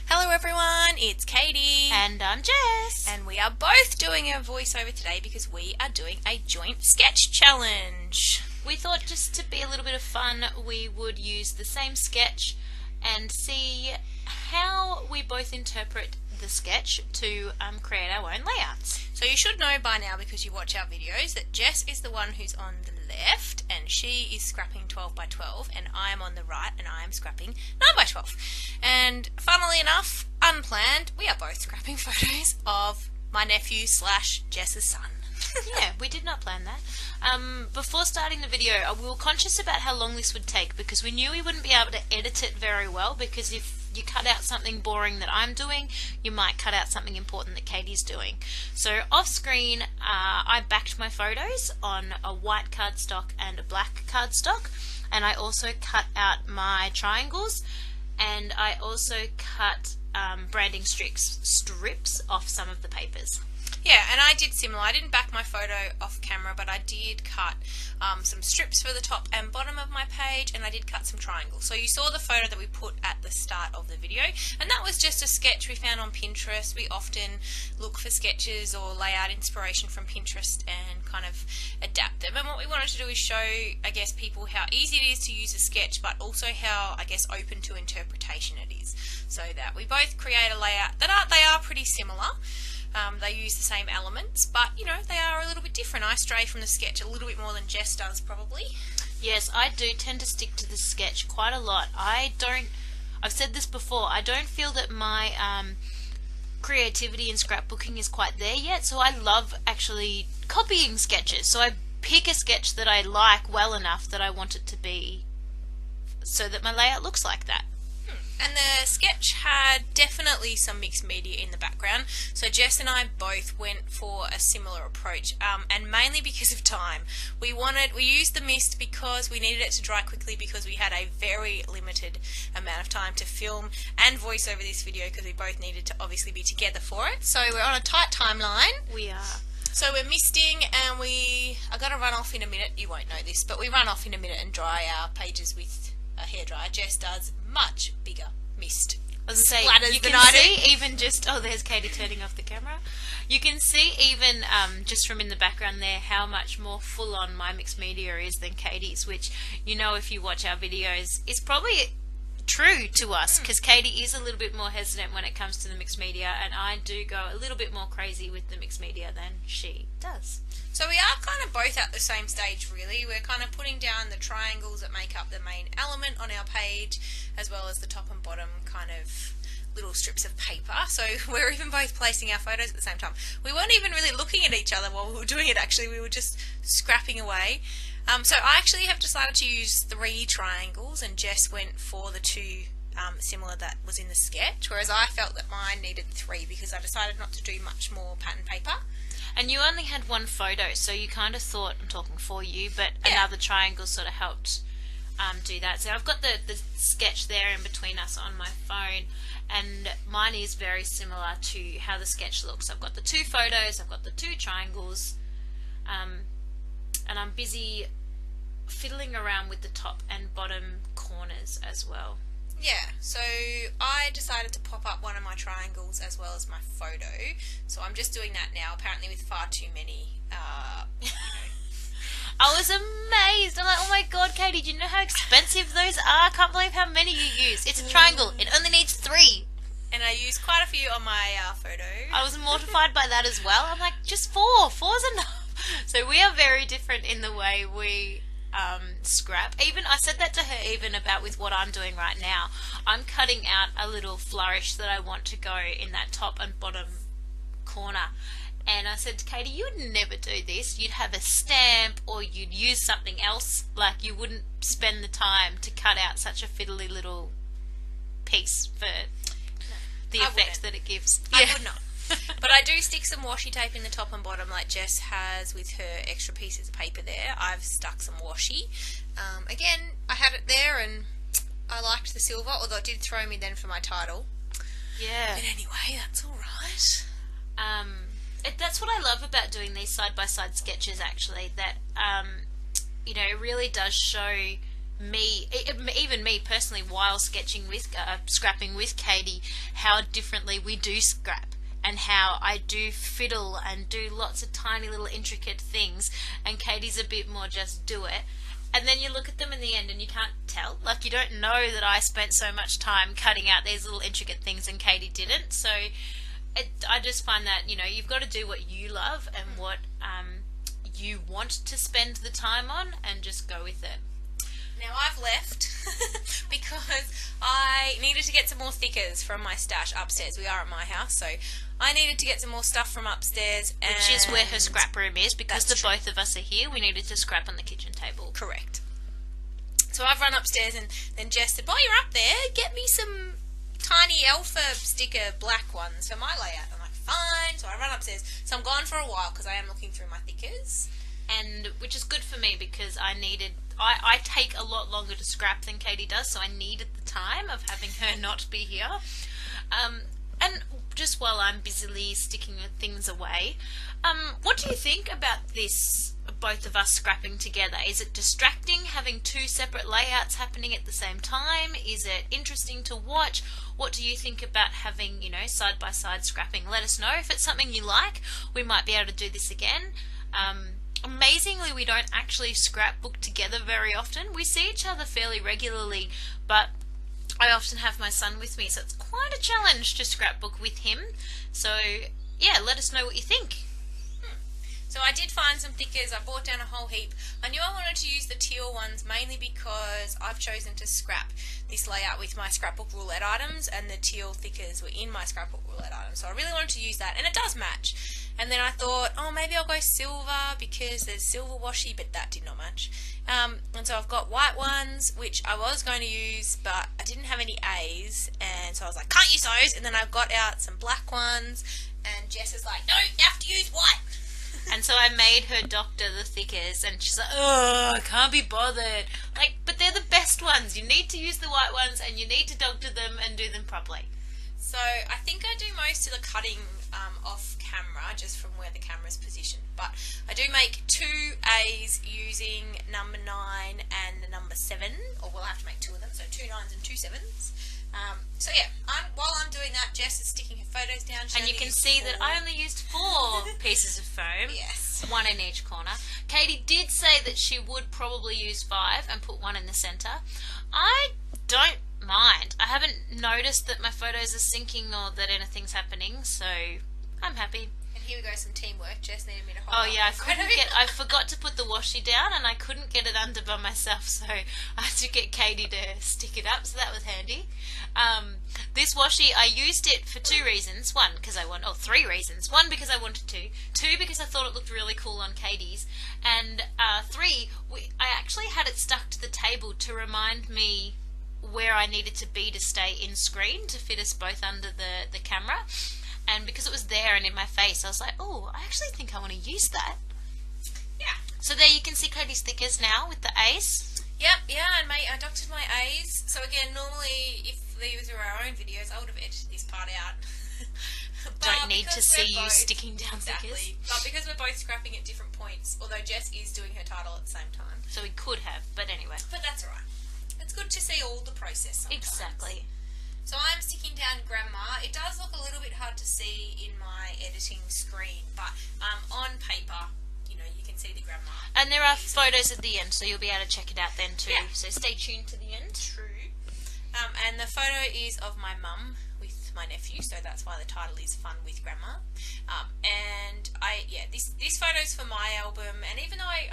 Hello everyone, it's Katie. And I'm Jess. And we are both doing a voiceover today because we are doing a joint sketch challenge. We thought just to be a little bit of fun, we would use the same sketch and see how we both interpret the sketch to create our own layouts. So you should know by now, because you watch our videos, that Jess is the one who's on the left and she is scrapping 12 by 12 and I am on the right and I am scrapping 9 by 12. And funnily enough, unplanned, we are both scrapping photos of my nephew / Jess's son. Yeah, we did not plan that. Before starting the video, we were conscious about how long this would take because we knew we wouldn't be able to edit it very well, because if you cut out something boring that I'm doing, you might cut out something important that Katie's doing. So off screen, I backed my photos on a white cardstock and a black cardstock, and I also cut out my triangles, and I also cut branding strips off some of the papers. Yeah, and I did similar. I didn't back my photo off camera, but I did cut some strips for the top and bottom of my page, and I did cut some triangles. So you saw the photo that we put at the start of the video, and that was just a sketch we found on Pinterest. We often look for sketches or layout inspiration from Pinterest and kind of adapt them. And what we wanted to do is show, I guess, people how easy it is to use a sketch, but also how, I guess, open to interpretation it is. So that we both create a layout that they are pretty similar. They use the same elements, but, you know, they are a little bit different. I stray from the sketch a little bit more than Jess does, probably. Yes, I do tend to stick to the sketch quite a lot. I've said this before, I don't feel that my creativity in scrapbooking is quite there yet, so I love actually copying sketches. So I pick a sketch that I like well enough that I want it to be so that my layout looks like that. And the sketch had definitely some mixed media in the background, so Jess and I both went for a similar approach, and mainly because of time. We used the mist because we needed it to dry quickly, because we had a very limited amount of time to film and voice over this video, because we both needed to obviously be together for it. So we're on a tight timeline. We are. So we're misting, and I got to run off in a minute. You won't know this, but we run off in a minute and dry our pages with a hairdryer. Jess does much bigger mist. I was going to say, you can see even just, there's Katie turning off the camera. You can see even just from in the background there how much more full on my mixed media is than Katie's, which, you know, if you watch our videos, is probably true to us, because Katie is a little bit more hesitant when it comes to the mixed media, and I do go a little bit more crazy with the mixed media than she does. So we are kind of both at the same stage, really. We're kind of putting down the triangles that make up the main element on our page, as well as the top and bottom kind of little strips of paper. So we're even both placing our photos at the same time. We weren't even really looking at each other while we were doing it, actually. We were just scrapping away. So I actually have decided to use 3 triangles, and Jess went for the 2 similar that was in the sketch, whereas I felt that mine needed 3 because I decided not to do much more pattern paper. And you only had 1 photo, so you kind of thought, I'm talking for you, but another triangle sort of helped do that. So I've got the sketch there in between us on my phone, and mine is very similar to how the sketch looks. I've got the 2 photos, I've got the 2 triangles, and I'm busy fiddling around with the top and bottom corners as well. Yeah, so I decided to pop up one of my triangles as well as my photo. So I'm just doing that now, apparently with far too many, you know. I was amazed. I'm like, oh my god, Katie, do you know how expensive those are? I can't believe how many you use. It's a triangle. It only needs 3. And I used quite a few on my photo. I was mortified by that as well. I'm like, just 4. 4's enough. So we are very different in the way we scrap. Even I said that to her even about with what I'm doing right now. I'm cutting out a little flourish that I want to go in that top and bottom corner. And I said to Katie, you would never do this. You'd have a stamp or you'd use something else. Like, you wouldn't spend the time to cut out such a fiddly little piece for the effect that it gives. I would not. But I do stick some washi tape in the top and bottom like Jess has with her extra pieces of paper there. I've stuck some washi. Again, I had it there and I liked the silver, although it did throw me then for my title. Yeah. But anyway, that's all right. That's what I love about doing these side-by-side sketches, actually, that you know, it really does show me, even me personally, while sketching with, scrapping with Katie, how differently we do scrap. And how I do fiddle and do lots of tiny little intricate things, and Katie's a bit more just do it. And then you look at them in the end and you can't tell. Like, you don't know that I spent so much time cutting out these little intricate things and Katie didn't. So I just find that, you know, you've got to do what you love and what you want to spend the time on, and just go with it. Now I've left because I needed to get some more stickers from my stash upstairs. We are at my house, so I needed to get some more stuff from upstairs. Which is where her scrap room is, because the true. both of us are here. We needed to scrap on the kitchen table. Correct. So I've run upstairs, and then Jess said, while you're up there, get me some tiny alpha sticker black ones for my layout. I'm like, fine. So I run upstairs. So I'm gone for a while because I am looking through my thickers. And which is good for me, because I take a lot longer to scrap than Katie does, so I needed the time of having her not be here. And just while I'm busily sticking things away, what do you think about this, both of us scrapping together? Is it distracting having two separate layouts happening at the same time? Is it interesting to watch? What do you think about having, you know, side-by-side scrapping? Let us know if it's something you like. We might be able to do this again. Amazingly, we don't actually scrapbook together very often. We see each other fairly regularly, but I often have my son with me, so it's quite a challenge to scrapbook with him. So, yeah, let us know what you think. So I did find some thickers. I bought down a whole heap. I knew I wanted to use the teal ones mainly because I've chosen to scrap this layout with my scrapbook roulette items, and the teal thickers were in my scrapbook roulette items. So I really wanted to use that, and it does match. And then I thought, oh, maybe I'll go silver because there's silver washi, but that did not match. And so I've got white ones, which I was going to use, but I didn't have any A's, and so I was like, can't use those. And then I've got out some black ones, and Jess is like, no, you have to use white. And so I made her doctor the thickers, and she's like, oh, I can't be bothered. Like, but they're the best ones. You need to use the white ones, and you need to doctor them and do them properly. So I think I do most of the cutting off camera, just from where the camera's positioned. But I do make 2 A's using number 9 and the number 7, or we'll have to make 2 of them, so 2 9s and 2 7s. So yeah, while I'm doing that, Jess is sticking her photos down. And you can see that I only used 4 pieces of foam. Yes. 1 in each corner. Katie did say that she would probably use 5 and put 1 in the centre. I don't mind. I haven't noticed that my photos are syncing or that anything's happening, so I'm happy. And here we go, some teamwork. Jess needed me to hold. Oh yeah, I forgot to put the washi down, and I couldn't get it under by myself, so I had to get Katie to stick it up, so that was handy. This washi, I used it for 2 reasons. 3 reasons. 1, because I wanted to. 2, because I thought it looked really cool on Katie's. And 3, I actually had it stuck to the table to remind me where I needed to be to stay in screen to fit us both under the camera. And because it was there and in my face, I was like, oh, I actually think I want to use that. Yeah. So there you can see Katie's stickers now with the A's. Yep, yeah, and I doctored my A's. So again, normally if these were our own videos, I would have edited this part out. Don't need to see you sticking down stickers. But because we're both scrapping at different points, although Jess is doing her title at the same time. So we could have, but anyway. But that's alright. It's good to see all the process sometimes. Exactly. So I'm sticking down grandma. It does look a little bit hard to see in my editing screen, but on paper, you know, you can see the grandma. And there are photos at the end, so you'll be able to check it out then too. Yeah. So stay tuned to the end. True. And the photo is of my mum with my nephew, so that's why the title is Fun with Grandma. And this photo's for my album, and even though I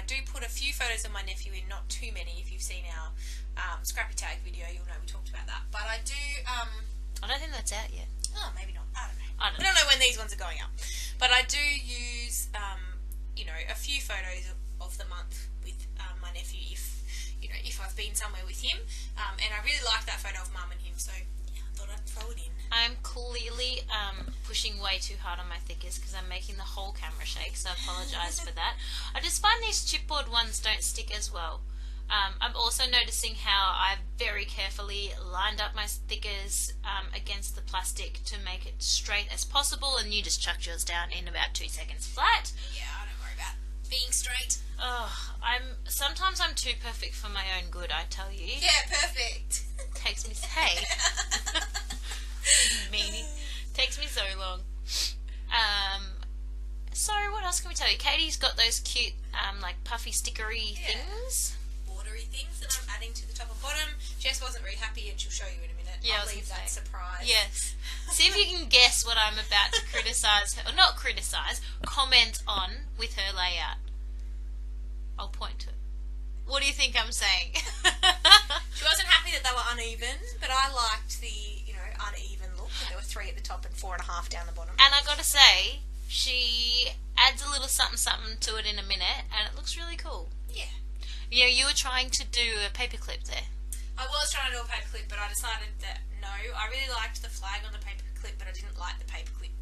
do put a few photos of my nephew in, not too many. If you've seen our Scrappy Tag video, you'll know we talked about that. But I do. I don't think that's out yet. Oh, maybe not. I don't know. I don't know when these ones are going up. But I do use, a few photos of the month with my nephew if I've been somewhere with him. And I really like that photo of Mum and him, so yeah, I thought I'd throw it in. I'm clearly pushing way too hard on my thickers because I'm making the whole camera shake, so I apologise for that. I just find these chipboard ones don't stick as well. I'm also noticing how I've very carefully lined up my stickers against the plastic to make it straight as possible, and you just chucked yours down in about 2 seconds flat. Yeah, I don't worry about being straight. Sometimes I'm too perfect for my own good, I tell you. Yeah, perfect. Takes me, hey, meanie. Takes me so long. So what else can we tell you? Katie's got those cute, like puffy stickery things. Bordery things that I'm adding to the top and bottom. Jess wasn't very happy, and she'll show you in a minute. Yeah, I'll leave that surprise. Yes. See if you can guess what I'm about to criticise, or not criticise, comment on with her layout. I'll point to it. What do you think I'm saying? She wasn't happy that they were uneven, but I liked the, uneven look. There were 3 at the top and 4.5 down the bottom. And I got to say, she adds a little something something to it in a minute, and it looks really cool. Yeah. You were trying to do a paperclip there. I was trying to do a paperclip, but I decided that no. I really liked the flag on the paperclip, but I didn't like the paperclip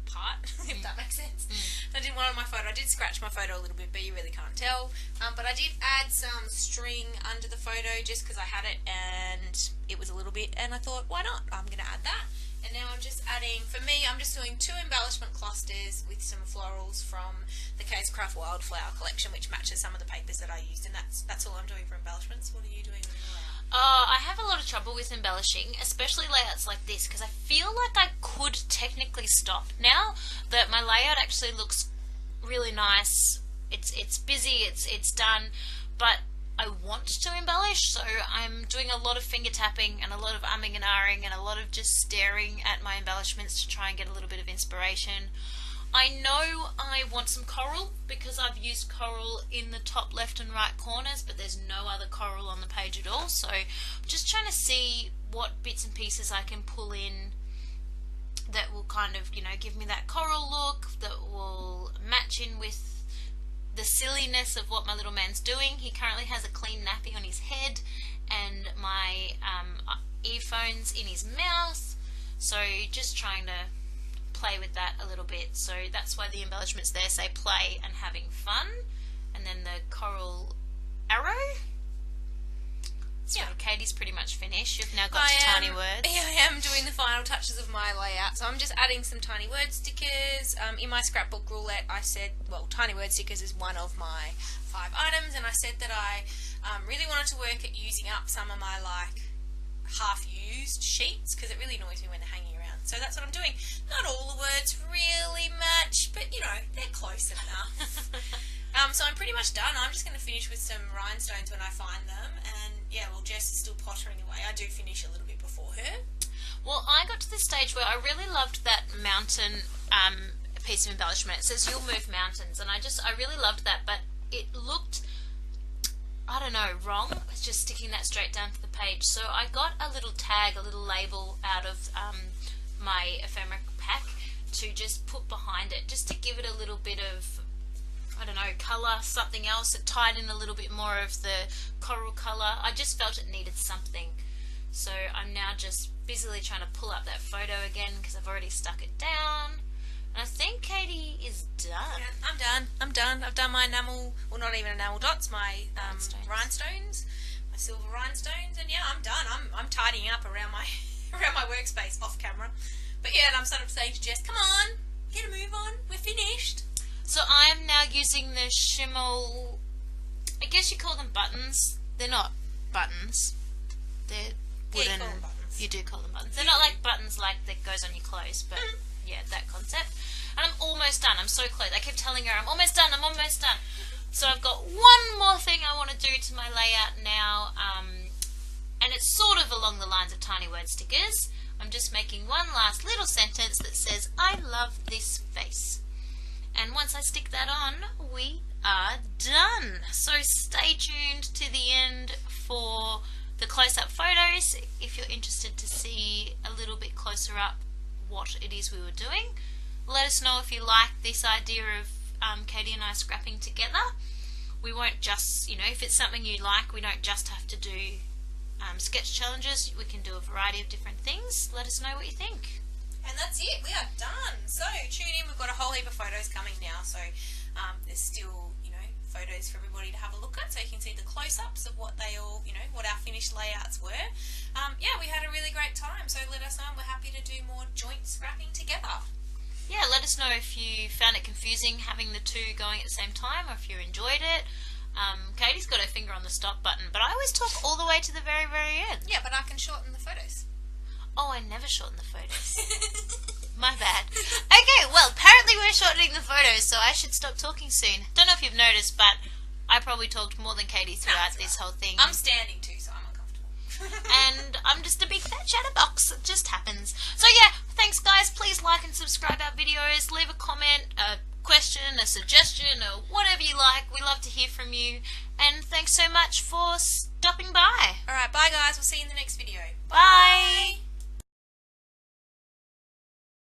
part, if that makes sense. I didn't want it on my photo. I did scratch my photo a little bit, but you really can't tell. But I did add some string under the photo just because I had it and it was a little bit, and I thought, why not? I'm going to add that. And now I'm just adding, for me, I'm just doing 2 embellishment clusters with some florals from the Craft Wildflower collection, which matches some of the papers that I used, and that's all I'm doing for embellishments. What are you doing with your layout? I have a lot of trouble with embellishing, especially layouts like this, because I feel like I could technically stop. Now that my layout actually looks really nice, it's busy, it's done, but I want to embellish, so I'm doing a lot of finger tapping and a lot of umming and ahhing and a lot of just staring at my embellishments to try and get a little bit of inspiration. I know I want some coral because I've used coral in the top left and right corners, but there's no other coral on the page at all, so I'm just trying to see what bits and pieces I can pull in that will kind of, give me that coral look, that will match in with the silliness of what my little man's doing. He currently has a clean nappy on his head and my earphones in his mouth, so just trying to play with that a little bit. So that's why the embellishments there say play and having fun, and then the coral arrow. So Katie's pretty much finished. You've now got tiny words. Yeah, I am doing the final touches of my layout. So I'm just adding some tiny word stickers. In my scrapbook roulette, I said, tiny word stickers is one of my 5 items, and I said that I really wanted to work at using up some of my half-used sheets, because it really annoys me when they're hanging around. So that's what I'm doing. Not all the words really match, but they're close enough. So I'm pretty much done. I'm just going to finish with some rhinestones when I find them, and Jess is still pottering away. I do finish a little bit before her. Well, I got to the stage where I really loved that mountain piece of embellishment. It says, "You'll move mountains," and I really loved that, but it looked, I don't know, wrong. It's just sticking that straight down to the page. So I got a little tag, a little label out of my ephemera pack to just put behind it, just to give it a little bit of, I don't know, colour, something else. It tied in a little bit more of the coral colour. I just felt it needed something. So I'm now just busily trying to pull up that photo again because I've already stuck it down. And I think Katie is done. Yeah, I'm done. I've done my enamel, well, not even enamel dots, my rhinestones, my silver rhinestones, and I'm done. I'm tidying up around my workspace off camera. But and I'm sort of saying to Jess, come on, get a move on, we're finished. So I'm now using the Schimmel, I guess you call them buttons. They're not buttons. They're wooden. Yeah, you call them buttons. You do call them buttons. They're not like buttons like that goes on your clothes, but that concept. And I'm almost done. I'm so close. I keep telling her, I'm almost done. So I've got one more thing I want to do to my layout now, and it's sort of along the lines of tiny word stickers. I'm just making one last little sentence that says, "I love this face." And once I stick that on, we are done. So stay tuned to the end for the close-up photos if you're interested to see a little bit closer up what it is we were doing. Let us know if you like this idea of Katie and I scrapping together. We won't just, if it's something you like, we don't just have to do sketch challenges. We can do a variety of different things. Let us know what you think. And that's it. We are done. So tune in. We've got a whole heap of photos coming now. So there's still, photos for everybody to have a look at, so you can see the close-ups of what they all, what our finished layouts were. We had a really great time. So let us know. We're happy to do more joint scrapping together. Yeah, let us know if you found it confusing having the two going at the same time, or if you enjoyed it. Katie's got her finger on the stop button, but I always talk all the way to the very, very end. Yeah, but I can shorten the photos. Oh, I never shorten the photos. My bad. Okay, well, apparently we're shortening the photos, so I should stop talking soon. Don't know if you've noticed, but I probably talked more than Katie throughout this whole thing. I'm standing too, so I'm uncomfortable. And I'm just a big fat chatterbox. It just happens. So yeah, thanks guys. Please like and subscribe our videos. Leave a comment, a question, a suggestion, or whatever you like. We love to hear from you. And thanks so much for stopping by. Alright, bye guys. We'll see you in the next video. Bye.